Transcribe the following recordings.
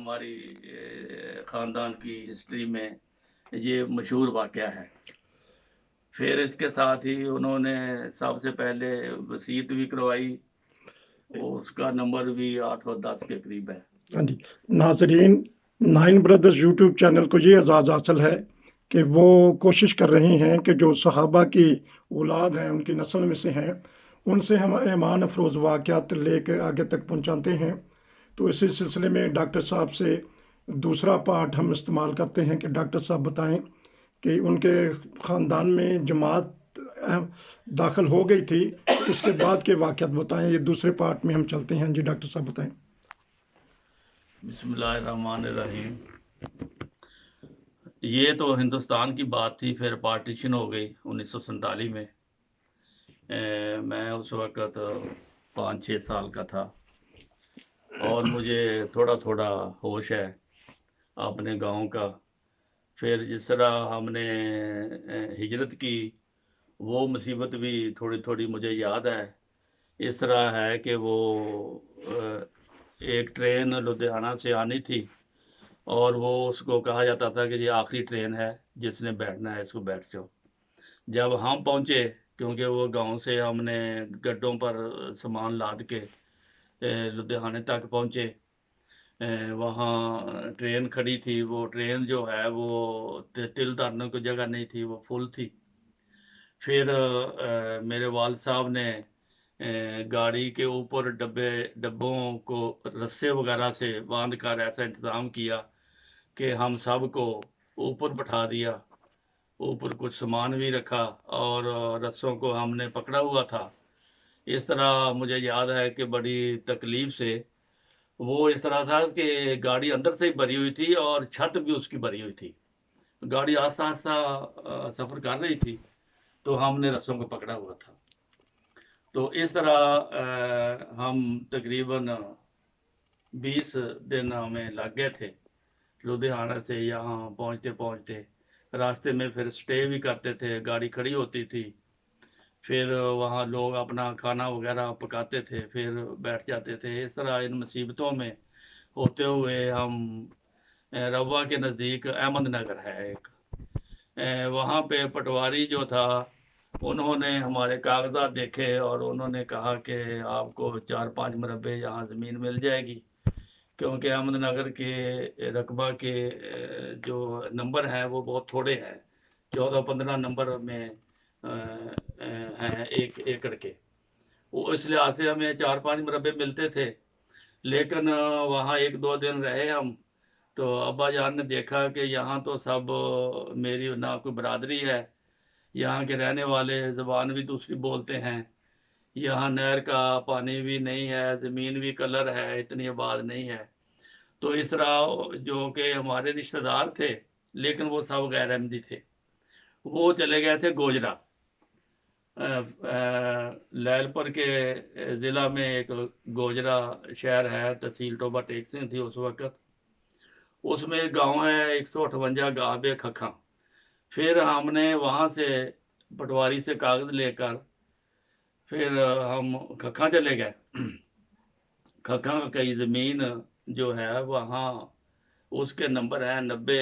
ہماری خاندان کی ہسٹری میں یہ مشہور واقعہ ہے۔ پھر اس کے ساتھ ہی انہوں نے سب سے پہلے وصیت بھی کروائی، اس کا نمبر بھی 8 اور 10 کے قریب ہے۔ ہاں جی ناظرین، نائن بردرز یوٹیوب چینل کو یہ اعزاز حاصل ہے کہ وہ کوشش کر رہے ہیں کہ جو صحابہ کی اولاد ہیں، ان کی نسل میں سے ہیں، ان سے ہم ایمان افروز واقعات لے کے آگے تک پہنچاتے ہیں۔ تو اسی سلسلے میں ڈاکٹر صاحب سے دوسرا پارٹ ہم استعمال کرتے ہیں کہ ڈاکٹر صاحب بتائیں کہ ان کے خاندان میں جماعت داخل ہو گئی تھی، اس کے بعد کے واقعات بتائیں۔ یہ دوسرے پارٹ میں ہم چلتے ہیں۔ جی ڈاکٹر صاحب بتائیں۔ بسم اللہ الرحمن الرحیم۔ یہ تو ہندوستان کی بات تھی، پھر پارٹیشن ہو گئی 1947 میں۔ میں اس وقت 5-6 سال کا تھا اور مجھے تھوڑا تھوڑا ہوش ہے اپنے گاؤں کا۔ پھر جس طرح ہم نے ہجرت کی، وہ مصیبت بھی تھوڑی تھوڑی مجھے یاد ہے۔ اس طرح ہے کہ وہ ایک ٹرین لدھیانہ سے آنی تھی اور وہ اس کو کہا جاتا تھا کہ یہ آخری ٹرین ہے، جس نے بیٹھنا ہے اس کو بیٹھ جاؤ۔ جب ہم پہنچے، کیونکہ وہ گاؤں سے ہم نے گڈوں پر سامان لاد کے لدھیانے تک پہنچے، وہاں ٹرین کھڑی تھی۔ وہ ٹرین جو ہے وہ تل دھرنے کو جگہ نہیں تھی، وہ فل تھی۔ پھر میرے والد صاحب نے گاڑی کے اوپر ڈبوں کو رسے وغیرہ سے باندھ کر ایسا انتظام کیا کہ ہم سب کو اوپر بٹھا دیا۔ اوپر کچھ سامان بھی رکھا اور رسوں کو ہم نے پکڑا ہوا تھا۔ اس طرح مجھے یاد ہے کہ بڑی تکلیف سے وہ اس طرح تھا کہ گاڑی اندر سے ہی بھری ہوئی تھی اور چھت بھی اس کی بھری ہوئی تھی۔ گاڑی آہستہ آہستہ سفر کر رہی تھی تو ہم نے رسوں کو پکڑا ہوا تھا۔ تو اس طرح ہم تقریباً 20 دن ہمیں لگ گئے تھے لدھیانہ سے یہاں پہنچتے۔ راستے میں پھر سٹے بھی کرتے تھے، گاڑی کھڑی ہوتی تھی، پھر وہاں لوگ اپنا کھانا وغیرہ پکاتے تھے، پھر بیٹھ جاتے تھے۔ اس طرح ان مصیبتوں میں ہوتے ہوئے ہم روا کے نزدیک احمد نگر ہے ایک، وہاں پہ پٹواری جو تھا، انہوں نے ہمارے کاغذات دیکھے اور انہوں نے کہا کہ آپ کو 4-5 مربے یہاں زمین مل جائے گی، کیونکہ احمد نگر کے رقبہ کے جو نمبر ہیں وہ بہت تھوڑے ہیں، 14-15 نمبر میں ہیں ایک ایکڑ کے۔ وہ اس لحاظ سے ہمیں 4-5 مربے ملتے تھے، لیکن وہاں 1-2 دن رہے ہم، تو ابا جان نے دیکھا کہ یہاں تو سب میری نہ کوئی برادری ہے، یہاں کے رہنے والے زبان بھی دوسری بولتے ہیں، یہاں نہر کا پانی بھی نہیں ہے، زمین بھی کلر ہے، اتنی آباد نہیں ہے۔ تو اس طرح جو کہ ہمارے رشتہ دار تھے لیکن وہ سب غیر احمدی تھے، وہ چلے گئے تھے گوجرا۔ لیلپور کے ضلع میں ایک گوجرا شہر ہے، تحصیل ٹوبہ ٹیکسیں تھی اس وقت، اس میں ایک گاؤں ہے 158 گاب کھکھاں۔ پھر ہم نے وہاں سے پٹواری سے کاغذ لے کر پھر ہم کھکھاں چلے گئے۔ کھکھاں کی زمین جو ہے وہاں اس کے نمبر ہیں 90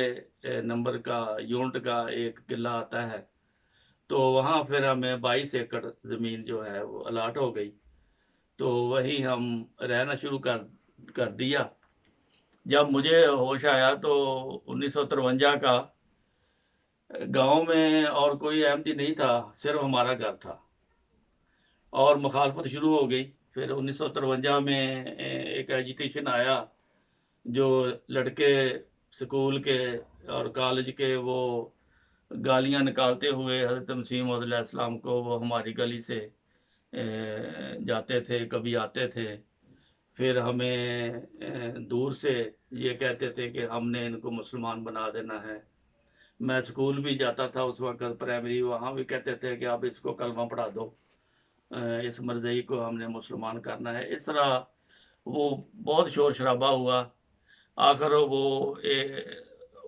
نمبر کا یونٹ کا ایک قلعہ آتا ہے، تو وہاں پھر ہمیں 22 ایکڑ زمین جو ہے وہ الاٹ ہو گئی، تو وہی ہم رہنا شروع کر دیا۔ جب مجھے ہوش آیا تو 1953 کا، گاؤں میں اور کوئی احمدی نہیں تھا، صرف ہمارا گھر تھا اور مخالفت شروع ہو گئی۔ پھر 1953 میں ایک ایجیٹیشن آیا، جو لڑکے سکول کے اور کالج کے وہ گالیاں نکالتے ہوئے حضرت مسیح موعود علیہ السلام کو وہ ہماری گلی سے جاتے تھے، کبھی آتے تھے، پھر ہمیں دور سے یہ کہتے تھے کہ ہم نے ان کو مسلمان بنا دینا ہے۔ میں سکول بھی جاتا تھا اس وقت پرائمری، وہاں بھی کہتے تھے کہ آپ اس کو کلمہ پڑھا دو، اس مرزئی کو ہم نے مسلمان کرنا ہے۔ اس طرح وہ بہت شور شرابہ ہوا، آخر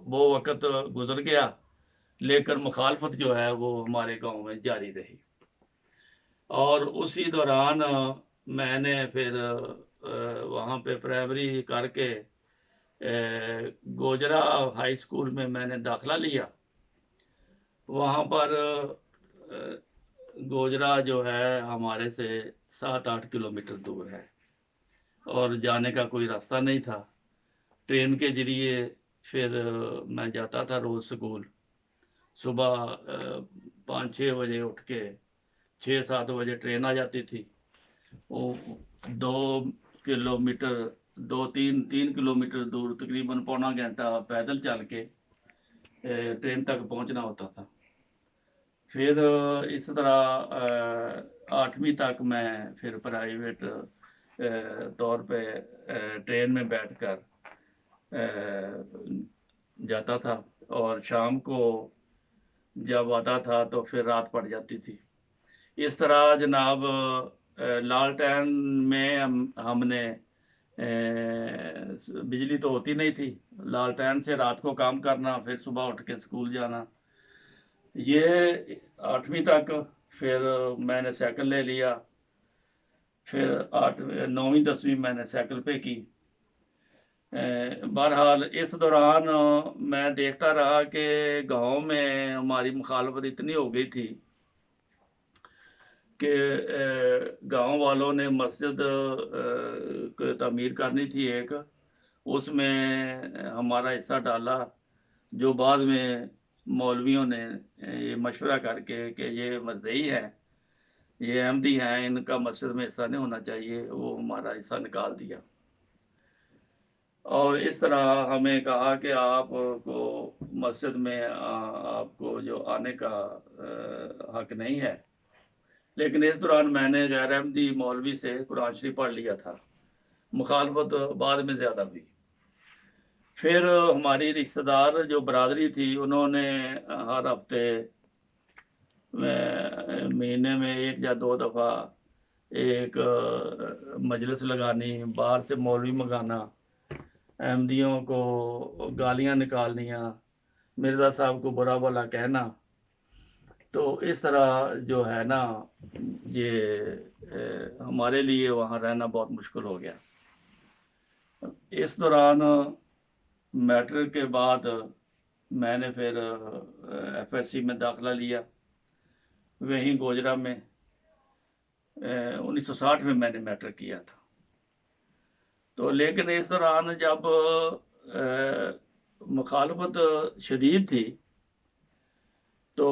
وہ وقت گزر گیا، لیکن مخالفت جو ہے وہ ہمارے گاؤں میں جاری رہی۔ اور اسی دوران میں نے پھر وہاں پہ پرائمری کر کے گوجرا ہائی اسکول میں میں نے داخلہ لیا. وہاں پر گوجرا جو ہے ہمارے سے 7-8 کلومیٹر دور ہے اور جانے کا کوئی راستہ نہیں تھا. ٹرین کے ذریعے پھر میں جاتا تھا روز اسکول. صبح 5-6 بجے اٹھ کے 6-7 بجے ٹرین آ جاتی تھی. وہ 2 کلومیٹر 3 کلومیٹر دور تقریباً پونا گھنٹہ پیدل چل کے ٹرین تک پہنچنا ہوتا تھا. پھر اس طرح 8ویں تک میں پھر پرائیویٹ طور پہ ٹرین میں بیٹھ کر جاتا تھا اور شام کو جب آتا تھا تو پھر رات پڑ جاتی تھی. اس طرح جناب لالٹین میں ہم نے بجلی تو ہوتی نہیں تھی. لالٹین سے رات کو کام کرنا, پھر صبح اٹھ کے اسکول جانا. یہ 8ویں تک. پھر میں نے سائیکل لے لیا. پھر 9ویں 10ویں میں نے سائیکل پہ کی. بہرحال اس دوران میں دیکھتا رہا کہ گاؤں میں ہماری مخالفت اتنی ہو گئی تھی کہ گاؤں والوں نے مسجد تعمیر کرنی تھی ایک. اس میں ہمارا حصہ ڈالا, جو بعد میں مولویوں نے یہ مشورہ کر کے کہ یہ مدعی ہے, یہ احمدی ہیں, ان کا مسجد میں حصہ نہیں ہونا چاہیے, وہ ہمارا حصہ نکال دیا. اور اس طرح ہمیں کہا کہ آپ کو مسجد میں آپ کو جو آنے کا حق نہیں ہے. لیکن اس دوران میں نے غیر احمدی مولوی سے قرآن شریف پڑھ لیا تھا. مخالفت بعد میں زیادہ ہوئی. پھر ہماری رشتہ دار جو برادری تھی, انہوں نے ہر ہفتے مہینے میں 1 یا 2 دفعہ ایک مجلس لگانی, باہر سے مولوی منگانا, احمدیوں کو گالیاں نکالنیاں, مرزا صاحب کو برا بھلا کہنا. تو اس طرح جو ہے نا, یہ ہمارے لیے وہاں رہنا بہت مشکل ہو گیا. اس دوران میٹرک کے بعد میں نے پھر FSC میں داخلہ لیا, وہیں گوجرا میں. 1960 میں نے میٹرک کیا تھا. تو لیکن اس دوران جب مخالفت شدید تھی تو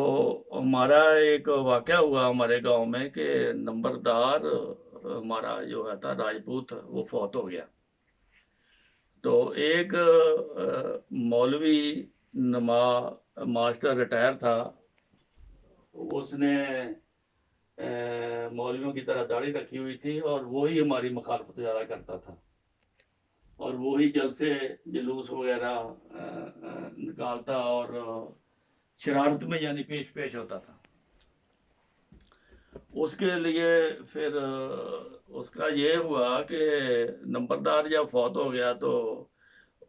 ہمارا ایک واقعہ ہوا ہمارے گاؤں میں کہ نمبردار ہمارا جو ہے تھا راجپوت, وہ فوت ہو گیا. تو ایک مولوی ماسٹر ریٹائر تھا, اس نے مولویوں کی طرح داڑھی رکھی ہوئی تھی اور وہی ہماری مخالفت زیادہ کرتا تھا, اور وہی جلسے جلوس وغیرہ نکالتا اور شرارت میں یعنی پیش ہوتا تھا. اس کے لیے پھر اس کا یہ ہوا کہ نمبردار جب فوت ہو گیا تو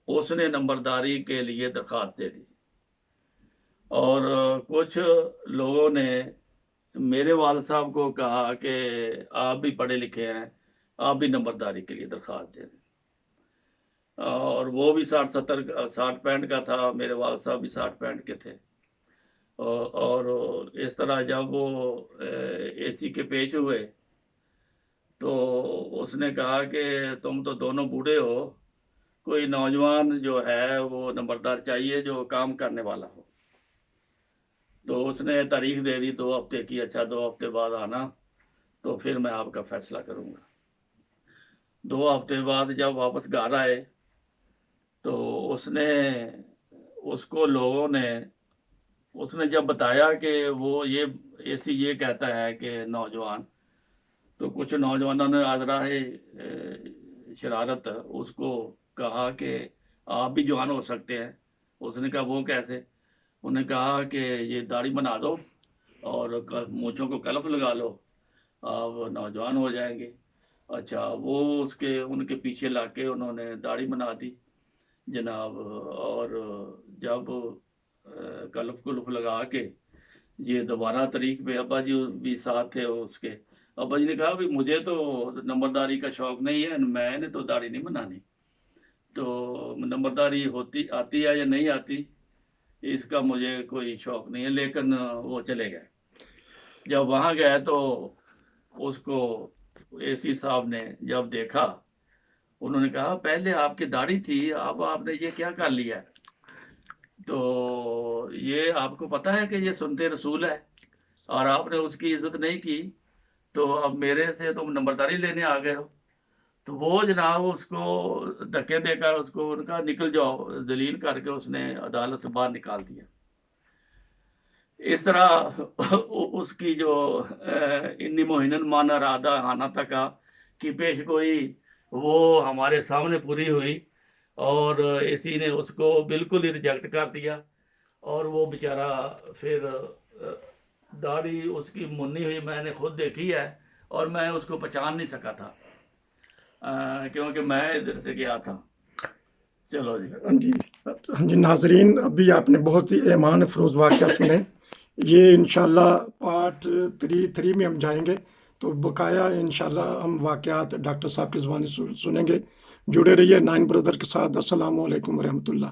اس نے نمبرداری کے لیے درخواست دے دی, اور کچھ لوگوں نے میرے والد صاحب کو کہا کہ آپ بھی پڑھے لکھے ہیں, آپ بھی نمبرداری کے لیے درخواست دے دیں. اور وہ بھی 60-65 کا تھا, میرے والد صاحب بھی 65 کے تھے. اور اس طرح جب وہ AC کے پیش ہوئے تو اس نے کہا کہ تم تو دونوں بوڑھے ہو, کوئی نوجوان جو ہے وہ نمبردار چاہیے جو کام کرنے والا ہو. تو اس نے تاریخ دے دی 2 ہفتے کی. اچھا 2 ہفتے بعد آنا تو پھر میں آپ کا فیصلہ کروں گا. 2 ہفتے بعد جب واپس گھر آئے تو اس کو لوگوں نے اس نے جب بتایا کہ وہ یہ AC یہ کہتا ہے کہ نوجوان, تو کچھ نوجوانوں نے آزراہ شرارت اس کو کہا کہ آپ بھی جوان ہو سکتے ہیں. اس نے کہا وہ کیسے؟ انہوں نے کہا کہ یہ داڑھی بنا دو اور مونچھوں کو کلف لگا لو, آپ نوجوان ہو جائیں گے. اچھا وہ ان کے پیچھے لا کے انہوں نے داڑھی بنا دی جناب, اور جب کلف لگا کے یہ دوبارہ تاریخ پہ, ابا جی بھی ساتھ تھے اس کے, ابا جی نے کہا بھی مجھے تو نمبرداری کا شوق نہیں ہے, میں نے تو داڑھی نہیں بنانی. تو نمبرداری ہوتی آتی ہے یا نہیں آتی اس کا مجھے کوئی شوق نہیں ہے، لیکن وہ چلے گئے۔ جب وہاں گئے تو اس کو اے سی صاحب نے جب دیکھا، انہوں نے کہا پہلے آپ کی داڑھی تھی، اب آپ نے یہ کیا کر لیا ہے؟ تو یہ آپ کو پتہ ہے کہ یہ سنت رسول ہے اور آپ نے اس کی عزت نہیں کی، تو اب میرے سے تم نمبرداری لینے آ گئے ہو۔ تو وہ جناب اس کو دھکے دے کر اس کو ان کا نکل جاؤ ذلیل کر کے اس نے عدالت سے باہر نکال دیا۔ اس طرح اس کی جو انی موہنن مانا رادہ آنا تکا کی پیش گوئی وہ ہمارے سامنے پوری ہوئی، اور اسی نے اس کو بالکل ہی ریجیکٹ کر دیا، اور وہ بیچارہ پھر داڑھی اس کی منی ہوئی میں نے خود دیکھی ہے، اور میں اس کو پہچان نہیں سکا تھا کیونکہ میں ادھر سے گیا تھا۔ چلو جی۔ ہاں جی ناظرین، ابھی آپ نے بہت ہی ایمان افروز واقعہ سنے، یہ انشاءاللہ پارٹ 3 میں ہم جائیں گے، تو بقایا انشاءاللہ ہم واقعات ڈاکٹر صاحب کی زبانی سنیں گے۔ جڑے رہیے 9 برادر کے ساتھ۔ السلام علیکم ورحمۃ اللہ۔